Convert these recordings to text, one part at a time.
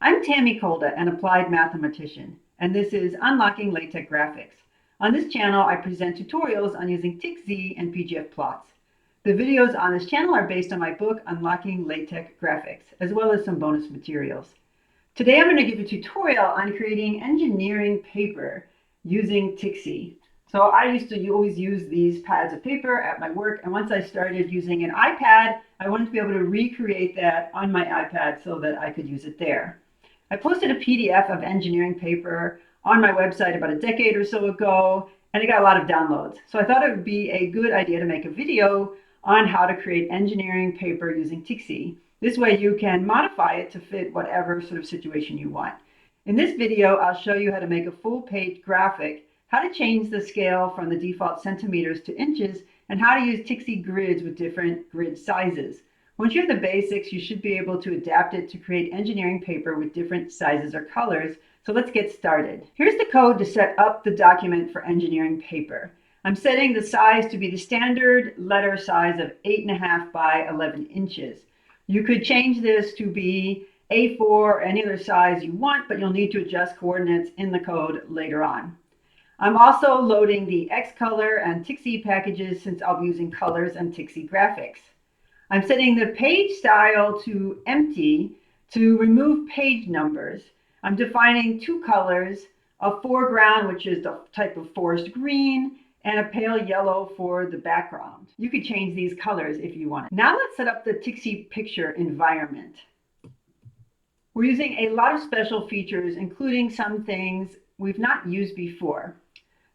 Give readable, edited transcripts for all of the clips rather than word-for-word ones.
I'm Tammy Kolda, an applied mathematician, and this is Unlocking LaTeX Graphics. On this channel, I present tutorials on using TikZ and PGF plots. The videos on this channel are based on my book, Unlocking LaTeX Graphics, as well as some bonus materials. Today, I'm going to give a tutorial on creating engineering paper using TikZ. So I used to always use these pads of paper at my work, and once I started using an iPad, I wanted to be able to recreate that on my iPad so that I could use it there. I posted a PDF of engineering paper on my website about a decade or so ago, and it got a lot of downloads. So I thought it would be a good idea to make a video on how to create engineering paper using TikZ. This way you can modify it to fit whatever sort of situation you want. In this video, I'll show you how to make a full page graphic, how to change the scale from the default centimeters to inches, and how to use TikZ grids with different grid sizes. Once you have the basics, you should be able to adapt it to create engineering paper with different sizes or colors. So let's get started. Here's the code to set up the document for engineering paper. I'm setting the size to be the standard letter size of 8.5 by 11 inches. You could change this to be A4 or any other size you want, but you'll need to adjust coordinates in the code later on. I'm also loading the xcolor and TikZ packages since I'll be using colors and TikZ graphics. I'm setting the page style to empty to remove page numbers. I'm defining two colors, a foreground, which is the type of forest green, and a pale yellow for the background. You could change these colors if you want. Now let's set up the TikZ picture environment. We're using a lot of special features, including some things we've not used before.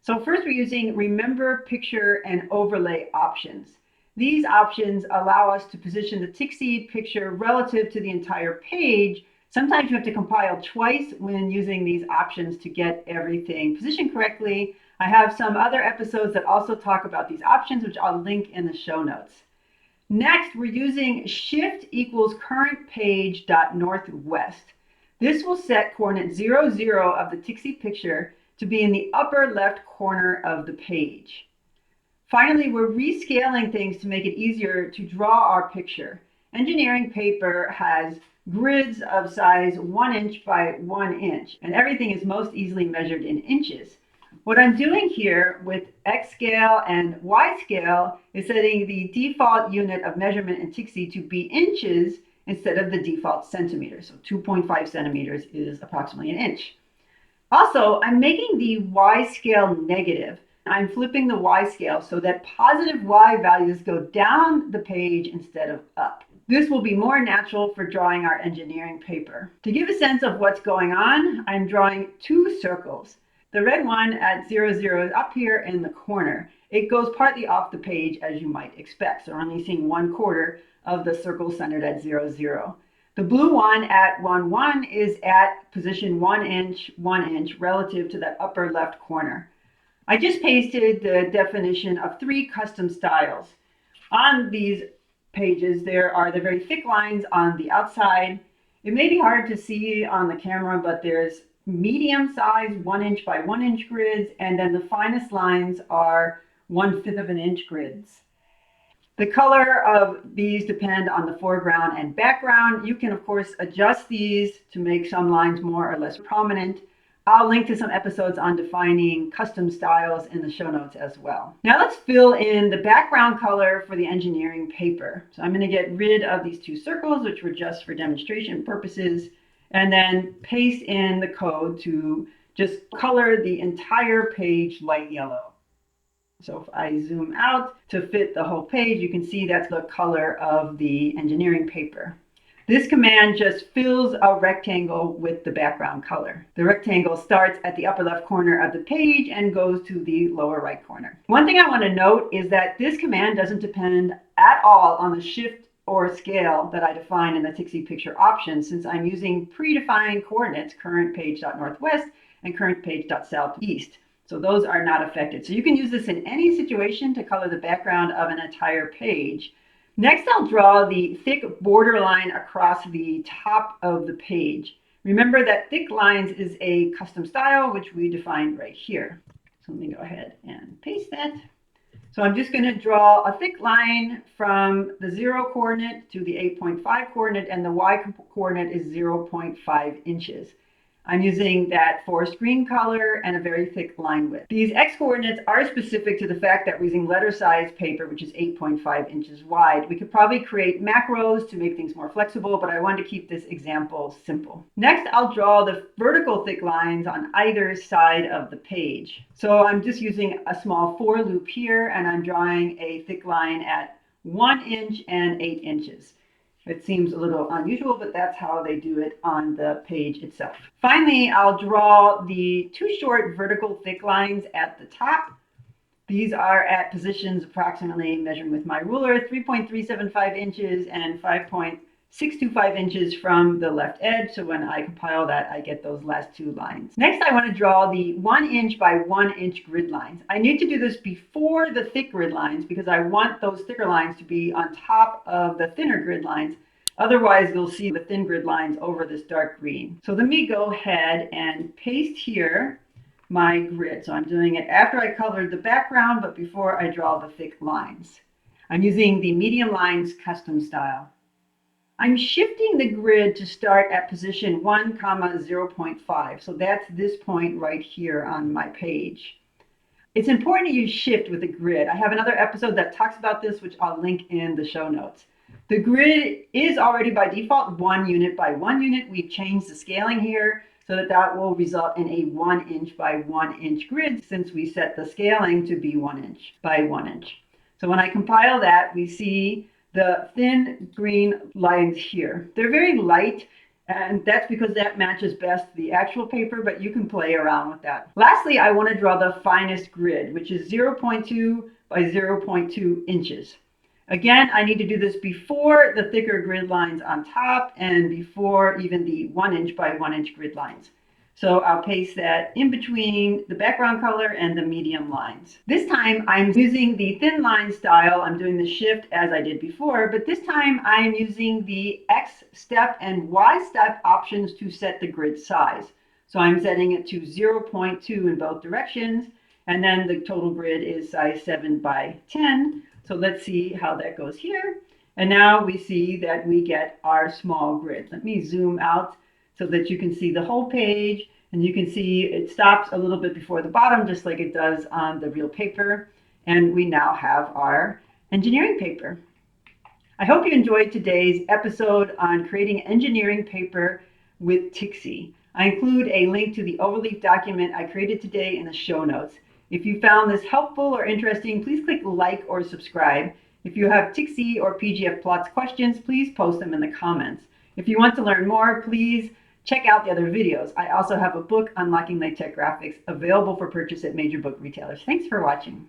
So first we're using Remember Picture and Overlay options. These options allow us to position the TikZ picture relative to the entire page. Sometimes you have to compile twice when using these options to get everything positioned correctly. I have some other episodes that also talk about these options, which I'll link in the show notes. Next, we're using shift equals current page dot northwest. This will set coordinate 0, 0 of the TikZ picture to be in the upper left corner of the page. Finally, we're rescaling things to make it easier to draw our picture. Engineering paper has grids of size 1 inch by 1 inch, and everything is most easily measured in inches. What I'm doing here with xscale and yscale is setting the default unit of measurement in TikZ to be inches instead of the default centimeters. So 2.5 centimeters is approximately an inch. Also, I'm making the y scale negative. I'm flipping the y scale so that positive y values go down the page instead of up. This will be more natural for drawing our engineering paper. To give a sense of what's going on, I'm drawing two circles. The red one at 0, 0 is up here in the corner. It goes partly off the page as you might expect. So we're only seeing 1/4 of the circle centered at 0, 0. The blue one at 1, 1 is at position 1 inch, 1 inch relative to that upper left corner. I just pasted the definition of 3 custom styles. On these pages, there are the very thick lines on the outside. It may be hard to see on the camera, but there's medium size 1 inch by 1 inch grids, and then the finest lines are 1/5 of an inch grids. The color of these depend on the foreground and background. You can, of course, adjust these to make some lines more or less prominent. I'll link to some episodes on defining custom styles in the show notes as well. Now let's fill in the background color for the engineering paper. So I'm going to get rid of these 2 circles, which were just for demonstration purposes, and then paste in the code to just color the entire page light yellow. So if I zoom out to fit the whole page, you can see that's the color of the engineering paper. This command just fills a rectangle with the background color. The rectangle starts at the upper left corner of the page and goes to the lower right corner. One thing I want to note is that this command doesn't depend at all on the shift or scale that I define in the TikZ picture option, since I'm using predefined coordinates, current page.northwest and current page.southeast. So those are not affected. So you can use this in any situation to color the background of an entire page. Next, I'll draw the thick border line across the top of the page. Remember that thick lines is a custom style, which we defined right here. So let me go ahead and paste that. So I'm just going to draw a thick line from the 0 coordinate to the 8.5 coordinate, and the y coordinate is 0.5 inches. I'm using that forest green color and a very thick line width. These x coordinates are specific to the fact that we're using letter size paper, which is 8.5 inches wide. We could probably create macros to make things more flexible, but I wanted to keep this example simple. Next, I'll draw the vertical thick lines on either side of the page. So I'm just using a small for loop here, and I'm drawing a thick line at 1 inch and 8 inches. It seems a little unusual, but that's how they do it on the page itself. Finally, I'll draw the 2 short vertical thick lines at the top. These are at positions approximately, measuring with my ruler, 3.375 inches and 5.625 inches from the left edge. So when I compile that, I get those last 2 lines. Next, I want to draw the 1 inch by 1 inch grid lines. I need to do this before the thick grid lines because I want those thicker lines to be on top of the thinner grid lines. Otherwise, you'll see the thin grid lines over this dark green. So let me go ahead and paste here my grid. So I'm doing it after I colored the background, but before I draw the thick lines. I'm using the medium lines custom style. I'm shifting the grid to start at position 1, 0.5. So that's this point right here on my page. It's important to use shift with a grid. I have another episode that talks about this, which I'll link in the show notes. The grid is already by default 1 unit by 1 unit. We've changed the scaling here so that that will result in a 1 inch by 1 inch grid since we set the scaling to be 1 inch by 1 inch. So when I compile that, we see the thin green lines here. They're very light, and that's because that matches best the actual paper, but you can play around with that. Lastly, I want to draw the finest grid, which is 0.2 by 0.2 inches. Again, I need to do this before the thicker grid lines on top and before even the 1 inch by 1 inch grid lines. So I'll paste that in between the background color and the medium lines. This time I'm using the thin line style. I'm doing the shift as I did before, but this time I'm using the xstep and ystep options to set the grid size. So I'm setting it to 0.2 in both directions, and then the total grid is size 7 by 10. So let's see how that goes here. And now we see that we get our small grid. Let me zoom out so that you can see the whole page, and you can see it stops a little bit before the bottom, just like it does on the real paper. And we now have our engineering paper. I hope you enjoyed today's episode on creating engineering paper with TikZ. I include a link to the overleaf document I created today in the show notes. If you found this helpful or interesting, please click like or subscribe. If you have TikZ or PGF plots questions, please post them in the comments. If you want to learn more, please check out the other videos. I also have a book, Unlocking LaTeX Graphics, available for purchase at major book retailers. Thanks for watching.